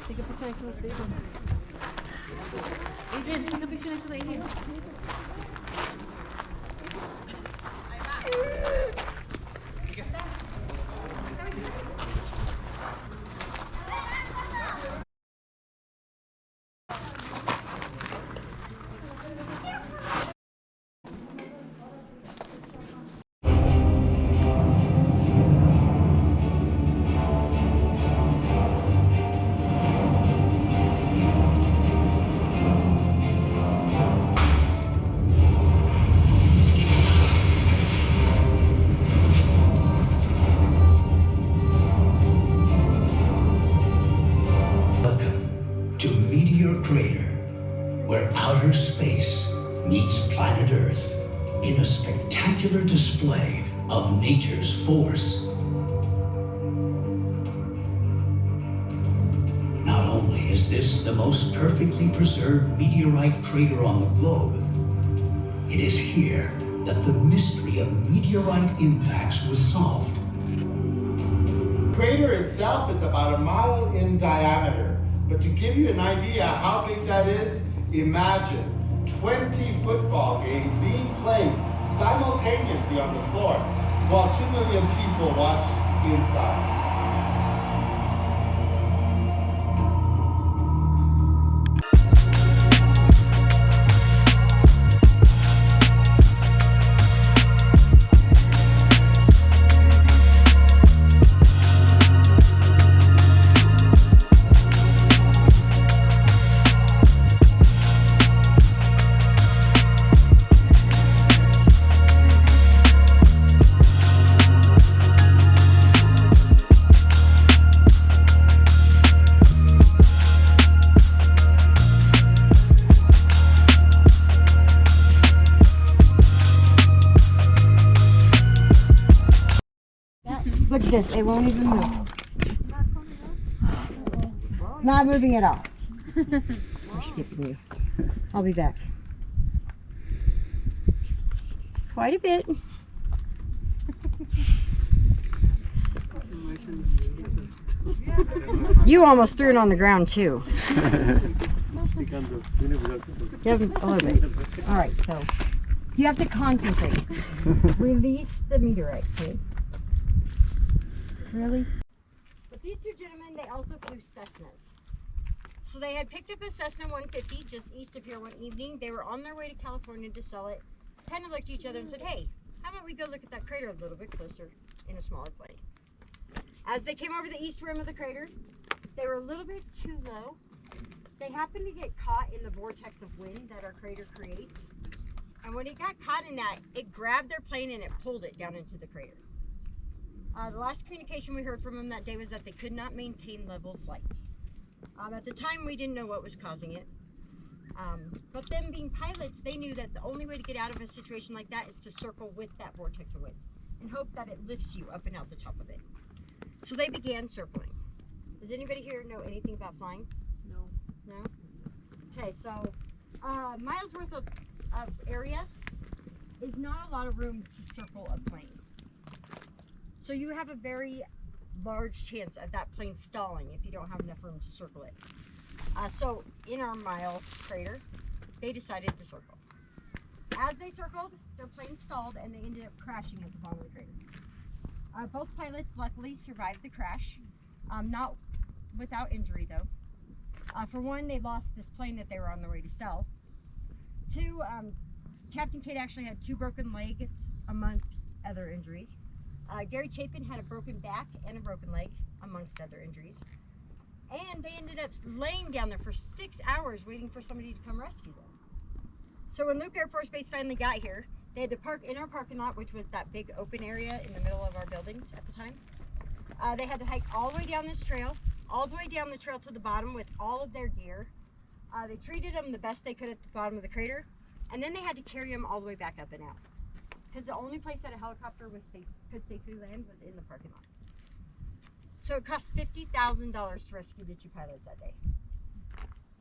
Take a picture next to the table. Adrian, take a picture next to the Adrian. Crater, where outer space meets planet Earth in a spectacular display of nature's force. Not only is this the most perfectly preserved meteorite crater on the globe, it is here that the mystery of meteorite impacts was solved. The crater itself is about 1 mile in diameter. But to give you an idea how big that is, imagine 20 football games being played simultaneously on the floor while 2 million people watched inside. Look at this, it won't even move. Not moving at all. I should get from you. I'll be back. Quite a bit. You almost threw it on the ground too. You haven't, a little bit. All right, so you have to concentrate. Release the meteorite, okay? Really? But these two gentlemen, they also flew Cessnas. So they had picked up a Cessna 150 just east of here one evening. They were on their way to California to sell it. Kind of looked at each other and said, hey, how about we go look at that crater a little bit closer in a smaller plane. As they came over the east rim of the crater, they were a little bit too low. They happened to get caught in the vortex of wind that our crater creates. And when it got caught in that, it grabbed their plane and it pulled it down into the crater. The last communication we heard from them that day was that they could not maintain level flight. At the time, we didn't know what was causing it. But them being pilots, they knew that the only way to get out of a situation like that is to circle with that vortex of wind and hope that it lifts you up and out the top of it. So they began circling. Does anybody here know anything about flying? No. No? Okay, so miles worth of area is not a lot of room to circle a plane. So you have a very large chance of that plane stalling if you don't have enough room to circle it. So in our mile crater, they decided to circle. As they circled, their plane stalled and they ended up crashing at the bottom of the crater. Both pilots luckily survived the crash, not without injury though. For one, they lost this plane that they were on their way to sell. Two, Captain Kate actually had 2 broken legs amongst other injuries. Gary Chapin had a broken back and a broken leg, amongst other injuries. And they ended up laying down there for 6 hours waiting for somebody to come rescue them. So when Luke Air Force Base finally got here, they had to park in our parking lot, which was that big open area in the middle of our buildings at the time. They had to hike all the way down this trail, all the way down the trail to the bottom with all of their gear. They treated them the best they could at the bottom of the crater, and then they had to carry them all the way back up and out. Because the only place that a helicopter was could safely land was in the parking lot. So it cost $50,000 to rescue the 2 pilots that day.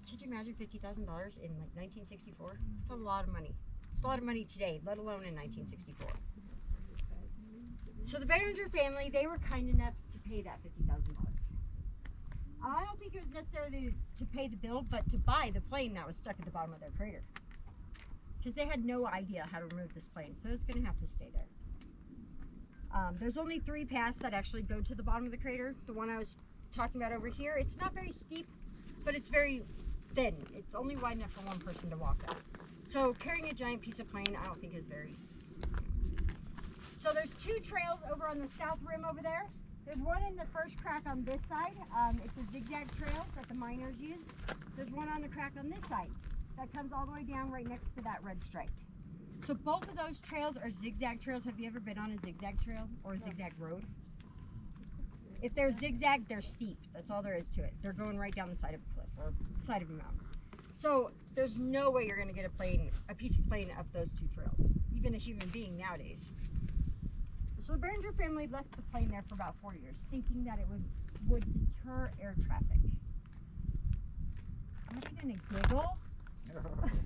Could you imagine $50,000 in like 1964? It's a lot of money. It's a lot of money today, let alone in 1964. So the barringer family, they were kind enough to pay that $50,000. I don't think it was necessarily to pay the bill, but to buy the plane that was stuck at the bottom of their crater. Because they had no idea how to remove this plane, so it's going to have to stay there. There's only 3 paths that actually go to the bottom of the crater. The one I was talking about over here, it's not very steep, but it's very thin. It's only wide enough for one person to walk up. So carrying a giant piece of plane, I don't think is very... So there's 2 trails over on the south rim over there. There's one in the first crack on this side. It's a zigzag trail that the miners use. There's one on the crack on this side that comes all the way down right next to that red stripe. So both of those trails are zigzag trails. Have you ever been on a zigzag trail or a zigzag road? If they're zigzag, they're steep. That's all there is to it. They're going right down the side of a cliff or side of a mountain. So there's no way you're going to get a piece of plane up those 2 trails, even a human being nowadays. So the Barringer family left the plane there for about 4 years, thinking that it would deter air traffic. Are you going to giggle?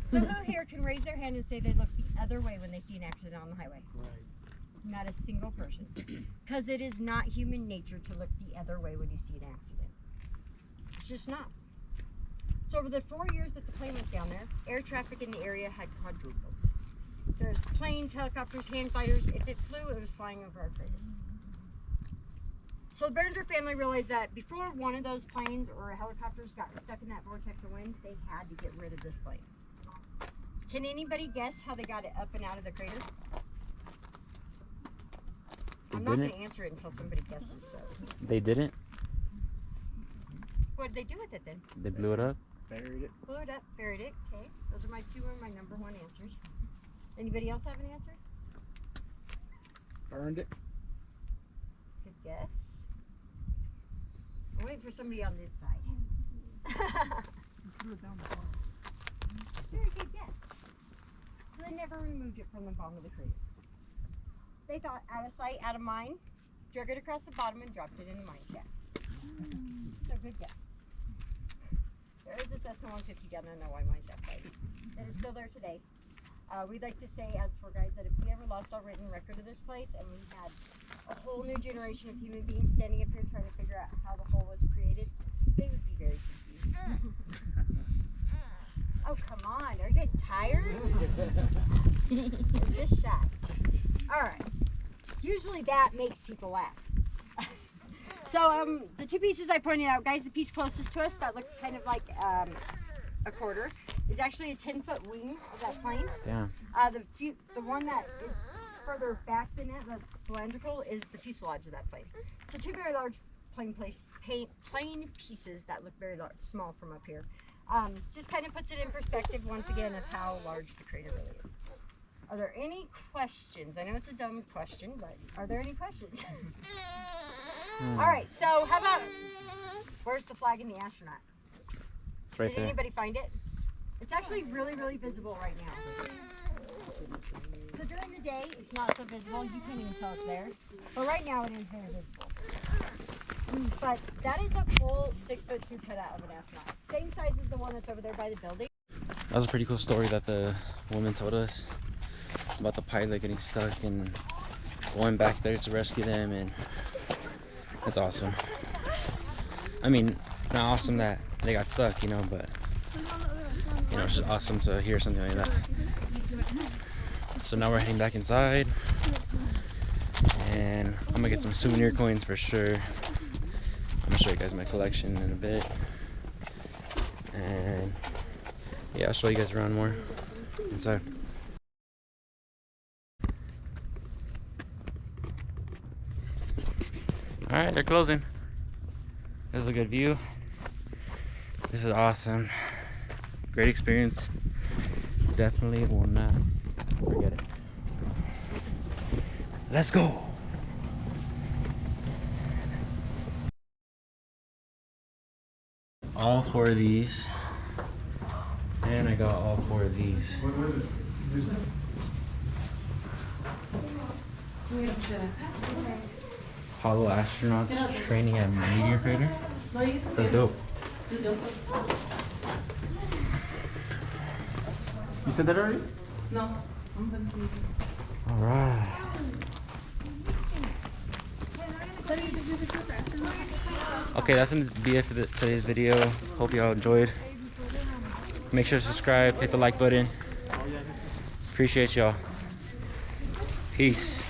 So who here can raise their hand and say they look the other way when they see an accident on the highway? Right. Not a single person. Because it is not human nature to look the other way when you see an accident. It's just not. So over the 4 years that the plane was down there, air traffic in the area had quadrupled. There's planes, helicopters, hand gliders. If it flew, it was flying over our crater. So the Barringer family realized that before one of those planes or helicopters got stuck in that vortex of wind, they had to get rid of this plane. Can anybody guess how they got it up and out of the crater? I'm not going to answer it until somebody guesses. So. They didn't? What did they do with it then? They blew it up? Buried it. Blew it up, buried it. Okay, those are my 2 and my number 1 answers. Anybody else have an answer? Burned it. Good guess. I'm waiting for somebody on this side. Very good guess. So they never removed it from the bottom of the crater. They thought out of sight, out of mind, drug it across the bottom and dropped it in the mine shaft. So good guess. There is a Cessna 150 down there in the mine shaft site. It is still there today. We'd like to say as tour guides that if we ever lost our written record of this place and we had a whole new generation of human beings standing up here trying to figure out how the hole was created, they would be very confused. Oh, come on. Are you guys tired? You're just shy. All right. Usually that makes people laugh. So the 2 pieces I pointed out, guys, the piece closest to us that looks kind of like a quarter is actually a 10-foot wing of that plane. Yeah. The one that is further back than it, that's cylindrical, is the fuselage of that plane. So 2 very large plane pieces that look very large, small from up here. Just kind of puts it in perspective once again of how large the crater really is. Are there any questions? I know it's a dumb question, but are there any questions? All right, so how about, where's the flag and the astronaut? It's right Did there. anybody find it? It's actually really, really visible right now. So during the day, it's not so visible. You can't even tell it's there. But right now, it is very visible. But that is a full 6'2" cutout of an astronaut. Same size as the one that's over there by the building. That was a pretty cool story that the woman told us about the pilot getting stuck and going back there to rescue them, and that's awesome. I mean, not awesome that they got stuck, you know, but you know, it's just awesome to hear something like that. So now we're heading back inside, and I'm gonna get some souvenir coins for sure. I'm gonna show you guys my collection in a bit, and yeah, I'll show you guys around more inside. All right, they're closing. There's a good view. This is awesome. Great experience. Definitely will not forget it. Let's go. All 4 of these. And I got all 4 of these. What was it? Apollo astronauts training at Meteor Crater. That's dope. You said that already? No. Alright. Okay, that's gonna be it for today's video. Hope y'all enjoyed. Make sure to subscribe, hit the like button. Appreciate y'all. Peace.